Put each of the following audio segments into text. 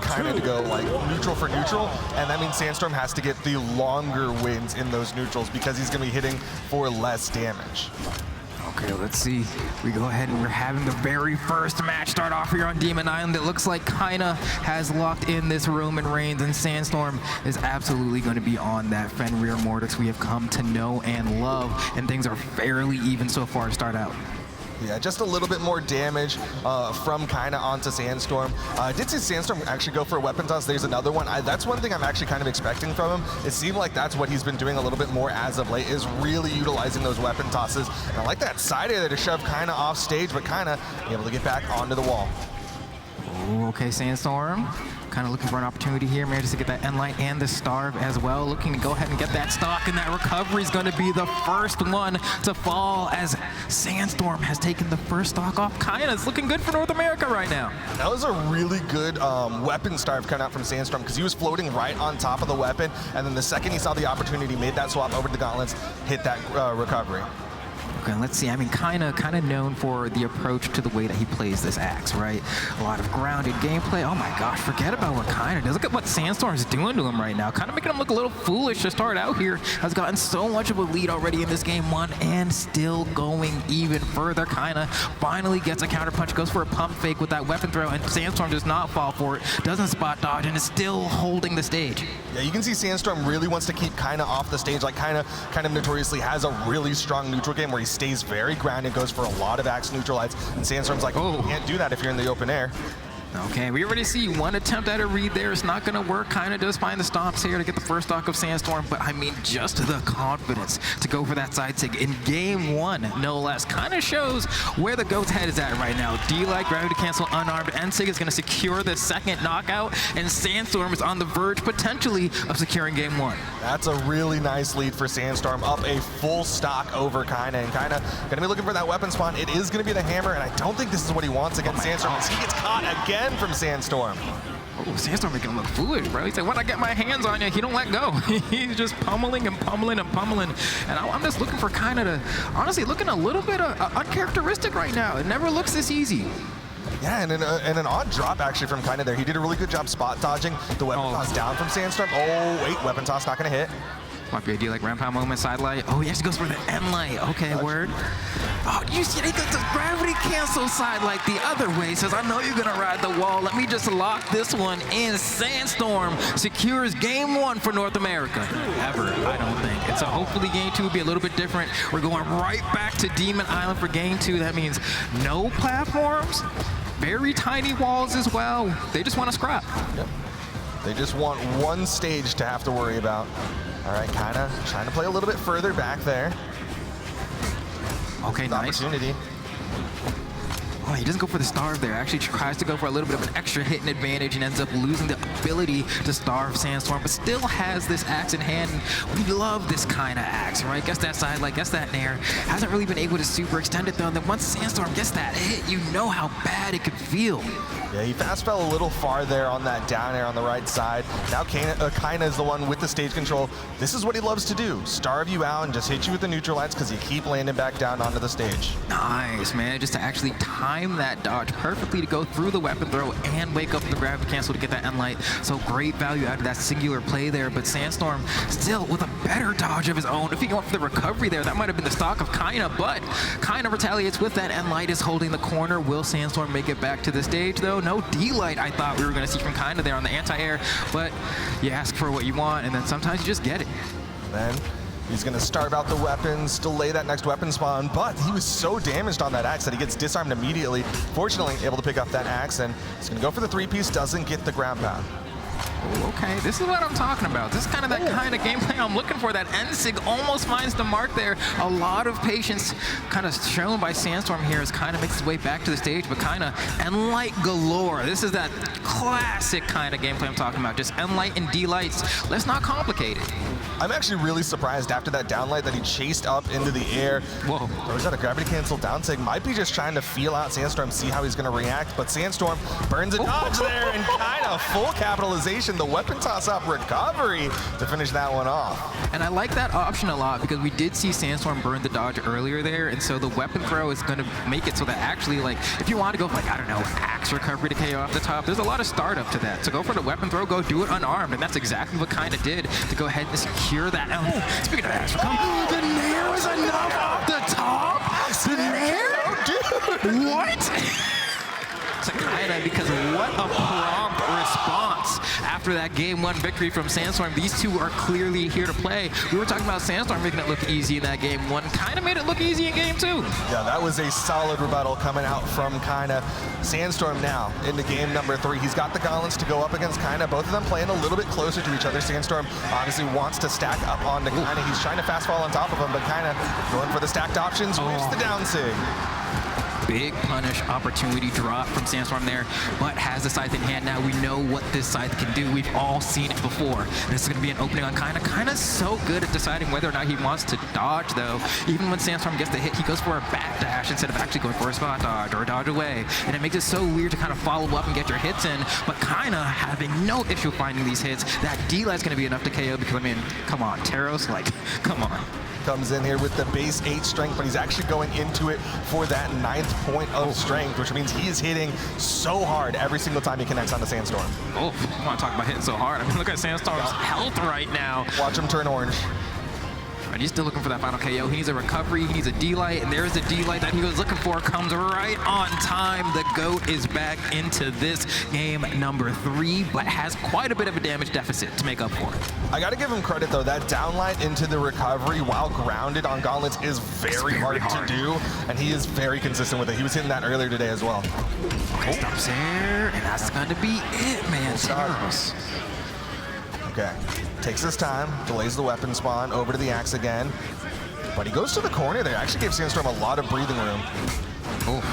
Kyna to go like neutral for neutral, and that means Sandstorm has to get the longer wins in those neutrals because he's going to be hitting for less damage. Okay, let's see. We go ahead and we're having the very first match start off here on Demon Island. It looks like Kyna has locked in this Roman Reigns, and Sandstorm is absolutely going to be on that Fenrir Mortix we have come to know and love, and things are fairly even so far to start out. Yeah, just a little bit more damage from Kyna onto Sandstorm. I did see Sandstorm actually go for a weapon toss. There's another one. That's one thing I'm actually kind of expecting from him. It seemed like that's what he's been doing a little bit more as of late, is really utilizing those weapon tosses. And I like that side air there to shove Kyna off stage, but Kyna able to get back onto the wall. Ooh, okay, Sandstorm. Kind of looking for an opportunity here, manages to get that N-Light and the Starve as well. Looking to go ahead and get that stock, and that recovery is going to be the first one to fall as Sandstorm has taken the first stock off Kyna. It's looking good for North America right now. That was a really good weapon starve coming out from Sandstorm because he was floating right on top of the weapon, and then the second he saw the opportunity, made that swap over to the gauntlets, hit that recovery. Okay, let's see. I mean, kind of known for the approach to the way that he plays this axe, right? A lot of grounded gameplay. Oh my gosh, forget about what Kyna does. Look at what Sandstorm's doing to him right now. Kind of making him look a little foolish to start out here. Has gotten so much of a lead already in this game one, and still going even further. Kyna finally gets a counter punch, goes for a pump fake with that weapon throw, and Sandstorm does not fall for it. Doesn't spot dodge, and is still holding the stage. Yeah, you can see Sandstorm really wants to keep Kyna off the stage. Like Kyna kind of notoriously has a really strong neutral game where he stays very grounded, goes for a lot of axe neutralites, and Sandstorm's like, oh, you can't do that if you're in the open air. Okay, we already see one attempt at a read there. It's not going to work. Kyna does find the stomps here to get the first stock of Sandstorm, but I mean, just the confidence to go for that side sig in game one, no less. Kind of shows where the GOAT's head is at right now. D-Light, gravity cancel, unarmed. N-Sig is going to secure the second knockout, and Sandstorm is on the verge, potentially, of securing game one. That's a really nice lead for Sandstorm, up a full stock over Kyna, and Kyna going to be looking for that weapon spawn. It is going to be the hammer, and I don't think this is what he wants against Sandstorm. He gets caught again from Sandstorm. Oh, Sandstorm making him look foolish, bro. He's like, when I get my hands on you, he don't let go. He's just pummeling and pummeling and pummeling. And I'm just looking for Kyna to, honestly, looking a little bit uncharacteristic right now. It never looks this easy. Yeah, and an odd drop actually from Kyna there. He did a really good job spot dodging the weapon toss down from Sandstorm. Oh, wait, weapon toss not going to hit. Might be a deal like ramp pound moment, side light. Oh, he actually goes for the end light. Okay, word. Oh, you see, he got the gravity cancel side light the other way. Says, I know you're gonna ride the wall. Let me just lock this one in. Sandstorm secures game one for North America. Ever, I don't think. And so hopefully game two will be a little bit different. We're going right back to Demon Island for game two. That means no platforms, very tiny walls as well. They just want to scrap. Yep. They just want one stage to have to worry about. All right, Kyna trying to play a little bit further back there. Okay, nice. Opportunity. Oh, he doesn't go for the starve there. Actually tries to go for a little bit of an extra hit and advantage and ends up losing the ability to starve Sandstorm, but still has this axe in hand. We love this kind of axe, right? Gets that side light, gets that nair. Hasn't really been able to super extend it though, and then once Sandstorm gets that hit, you know how bad it could feel. Yeah, he fast fell a little far there on that down air on the right side. Now Kyna is the one with the stage control. This is what he loves to do. Starve you out and just hit you with the neutralites because you keep landing back down onto the stage. Nice, man. Just to actually time that dodge perfectly to go through the weapon throw and wake up the gravity cancel to get that end light. So great value out of that singular play there, but Sandstorm still with a better dodge of his own. If he went for the recovery there, that might have been the stock of Kyna, but Kyna retaliates with that end light, is holding the corner. Will Sandstorm make it back to the stage though? No D-Light I thought we were going to see from Kyna there on the anti-air, but you ask for what you want and then sometimes you just get it. Then he's going to starve out the weapons, delay that next weapon spawn, but he was so damaged on that axe that he gets disarmed immediately. Fortunately, able to pick up that axe, and he's going to go for the three-piece, doesn't get the ground pound. Ooh, okay, this is what I'm talking about. This is kind of that kind of gameplay I'm looking for. That N-Sig almost finds the mark there. A lot of patience kind of shown by Sandstorm here as Kyna makes his way back to the stage, but Kyna N-Light galore. This is that classic kind of gameplay I'm talking about. Just N-Light and D-Lights. Let's not complicate it. I'm actually really surprised after that downlight that he chased up into the air. Whoa. Oh, he's got a gravity cancel down sig. Might be just trying to feel out Sandstorm, see how he's going to react. But Sandstorm burns a dodge there and kind of full capitalization. The weapon toss up recovery to finish that one off. And I like that option a lot because we did see Sandstorm burn the dodge earlier there. And so the weapon throw is going to make it so that actually, like, if you want to go for, like, I don't know, axe recovery to KO off the top, there's a lot of startup to that. So go for the weapon throw, go do it unarmed. And that's exactly what Kyna did to go ahead and secure that. Speaking of axe recovery, the nair was enough off the top. The nair? What? To Kyna, because what a prompt response after that game 1 victory from Sandstorm. These two are clearly here to play. We were talking about Sandstorm making it look easy in that game 1. Kyna made it look easy in game 2. Yeah, that was a solid rebuttal coming out from Kyna. Sandstorm now into game number 3. He's got the gauntlets to go up against Kyna. Both of them playing a little bit closer to each other. Sandstorm obviously wants to stack up onto Kyna. He's trying to fast fall on top of him, but Kyna going for the stacked options, whips the down sig. Big punish opportunity drop from Sandstorm there, but has the scythe in hand now. We know what this scythe can do. We've all seen it before. This is going to be an opening on Kyna. Kyna's so good at deciding whether or not he wants to dodge, though. Even when Sandstorm gets the hit, he goes for a backdash instead of actually going for a spot dodge or a dodge away. And it makes it so weird to kind of follow up and get your hits in. But Kyna having no issue finding these hits. That D-light's going to be enough to KO because, I mean, come on, Taros, like, come on. Comes in here with the base 8 strength, but he's actually going into it for that 9th point of strength, which means he is hitting so hard every single time he connects onto Sandstorm. Oh, I want to talk about hitting so hard. I mean, look at Sandstorm's health right now. Watch him turn orange. And he's still looking for that final KO. He needs a recovery, he needs a D-light, and there's the D-light that he was looking for. Comes right on time. The GOAT is back into this game number 3, but has quite a bit of a damage deficit to make up for it. I gotta give him credit though, that downlight into the recovery while grounded on gauntlets is very hard to do, and he is very consistent with it. He was hitting that earlier today as well. Okay, stops there, and that's gonna be it, man. Taros. Okay, takes his time, delays the weapon spawn, over to the axe again. But he goes to the corner there, actually gave Sandstorm a lot of breathing room. Oh.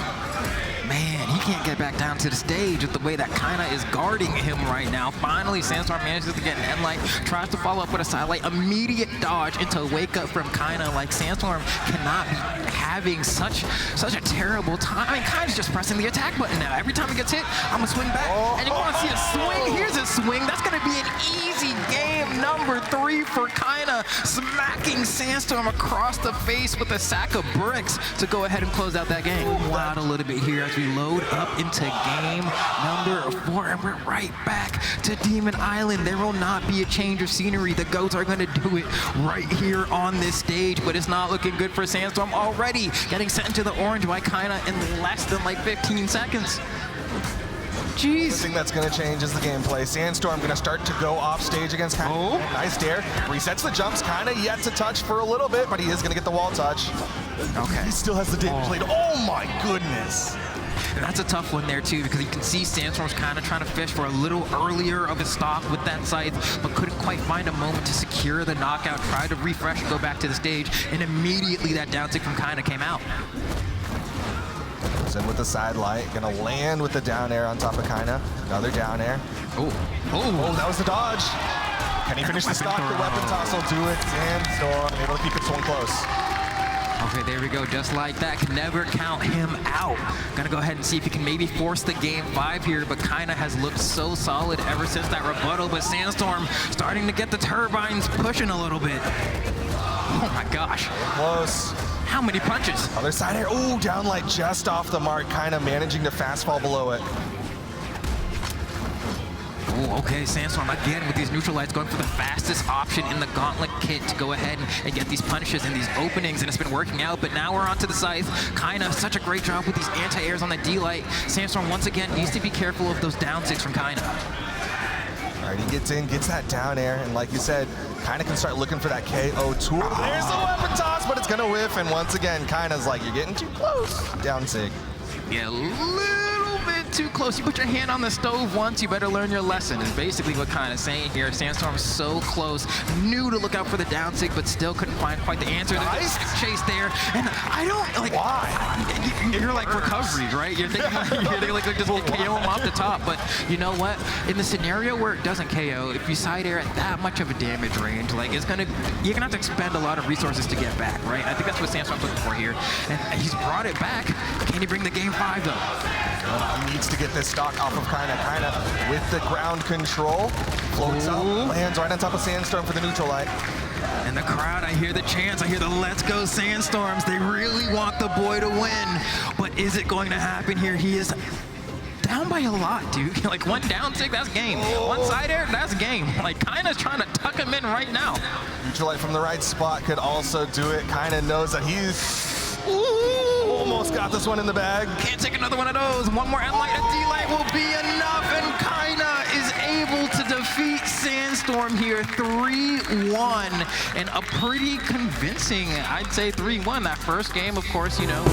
Man, he can't get back down to the stage with the way that Kyna is guarding him right now. Finally, Sandstorm manages to get an end light, tries to follow up with a sidelight, immediate dodge into wake up from Kyna. Like, Sandstorm cannot be having such a terrible time. I mean, Kyna's just pressing the attack button now. Every time he gets hit, I'm gonna swing back. And you wanna see a swing? Here's a swing. That's gonna be an easy game number 3 for Kyna, smacking Sandstorm across the face with a sack of bricks to go ahead and close out that game. Out a little bit here as we load up into game number 4, and we're right back to Demon Island. There will not be a change of scenery. The GOATs are going to do it right here on this stage, but it's not looking good for Sandstorm already. Getting sent into the orange by Kyna in less than like 15 seconds. Jeez. The thing that's going to change is the gameplay. Sandstorm going to start to go off stage against Kyna. Oh. Nice dare. Resets the jumps. Kyna yet to touch for a little bit, but he is going to get the wall touch. Okay. He still has the damage lead. Oh my goodness. And that's a tough one there too, because you can see Sandstorm's kind of trying to fish for a little earlier of a stock with that scythe, but couldn't quite find a moment to secure the knockout, tried to refresh and go back to the stage, and immediately that down tick from Kyna came out. In with the side light, gonna land with the down air on top of Kyna. Another down air. Oh, that was the dodge. Can he finish the stock? The weapon toss will do it. Sandstorm able to keep it one close. Okay, there we go. Just like that, can never count him out. Gonna go ahead and see if he can maybe force the game 5 here, but Kyna has looked so solid ever since that rebuttal, but Sandstorm starting to get the turbines pushing a little bit. Oh my gosh. Close. How many punches? Other side air. Oh, downlight just off the mark, Kyna managing to fast fall below it. Oh, okay, Sandstorm again with these neutral lights going for the fastest option in the gauntlet kit to go ahead and get these punishes and these openings, and it's been working out, but now we're onto the scythe. Kyna, such a great job with these anti-airs on the D-light. Sandstorm once again needs to be careful of those down six from Kyna. All right, he gets in, gets that down air, and like you said, Kyna can start looking for that KO tool. There's the weapon toss, but it's gonna whiff, and once again, Kyna's like, you're getting too close. Down sig. Yeah, a little bit too close. You put your hand on the stove once, you better learn your lesson, is basically what Kyna's saying here. Sandstorm's so close, knew to look out for the down sig, but still couldn't find quite the answer. Nice. There's a chase there, and I don't, like, why? You're like recoveries, right? You're thinking like just KO him off the top, but you know what? In the scenario where it doesn't KO, if you side air at that much of a damage range, like you're gonna have to expend a lot of resources to get back, right? I think that's what Sandstorm's looking for here, and he's brought it back. Can he bring the game 5 though? He needs to get this stock off of Kyna. Kyna with the ground control, floats up, lands right on top of Sandstorm for the neutral light. And the crowd, I hear the chants, I hear the let's go Sandstorms. They really want the boy to win, but is it going to happen here? He is down by a lot, dude. Like one down sig, that's game. One side air, that's game. Like Kyna's trying to tuck him in right now. Neutral light from the right spot could also do it. Kyna knows that he's almost got this one in the bag. Can't take another one of those. One more end light, a D light will be enough, and Kyna is able to defeat Sandstorm here 3-1, and a pretty convincing, I'd say 3-1. That first game, of course, you know,